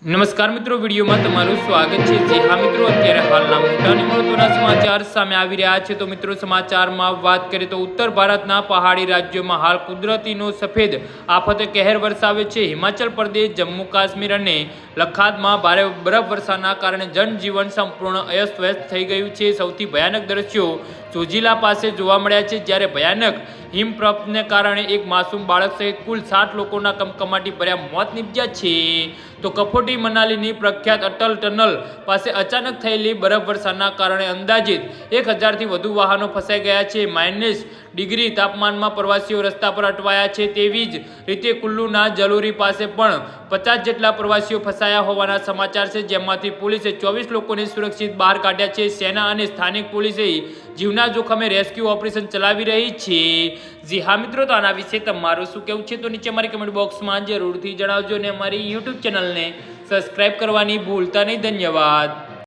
નમસ્કાર મિત્રો, વિડીયોમાં તમારું સ્વાગત છે। જે હા મિત્રો, અત્યારે હાલના મોટા અને મહત્વના સમાચાર સામે આવી રહ્યા છે। તો મિત્રો, સમાચારમાં વાત કરીએ તો ઉત્તર ભારતના પહાડી રાજ્યોમાં હાલ કુદરતીનો સફેદ આફતે કહેર વરસાવે છે। હિમાચલ પ્રદેશ, જમ્મુ કાશ્મીર અને લદ્દાખમાં ભારે બરફવર્ષાના કારણે જનજીવન સંપૂર્ણ અસ્તવ્યસ્ત થઈ ગયું છે। સૌથી ભયાનક દ્રશ્યો જોજીલા પાસે જોવા મળ્યા છે, જ્યારે ભયાનક હિમપ્રપાતને કારણે એક માસૂમ બાળક સહિત કુલ 7 લોકોના કમકમાટી ભર્યા મોત નીપજ્યા છે। તો કફોડી મનાલીની પ્રખ્યાત અટલ ટનલ પાસે અચાનક થયેલી બરફવર્ષાના કારણે અંદાજિત 1000થી વધુ વાહનો ફસાઈ ગયા છે। -ડિગ્રી તાપમાનમાં પ્રવાસીઓ રસ્તા પર અટવાયા છે। તેવી જ રીતે કુલ્લુના જલોરી પાસે પણ 50 જેટલા પ્રવાસીઓ ફસાયા હોવાના સમાચાર છે, જેમાંથી પોલીસે 24 લોકોને સુરક્ષિત બહાર કાઢ્યા છે। સેના અને સ્થાનિક પોલીસે જીવના જોખમે રેસ્ક્યુ ઓપરેશન ચલાવી રહી છે। જી હા મિત્રો, તો આના વિશે તમારું શું કહેવું છે તો નીચે મારી કમેન્ટ બોક્સમાં જરૂરથી જણાવજો અને અમારી યુટ્યુબ ચેનલને સબસ્ક્રાઇબ કરવાની ભૂલતા નહીં। ધન્યવાદ।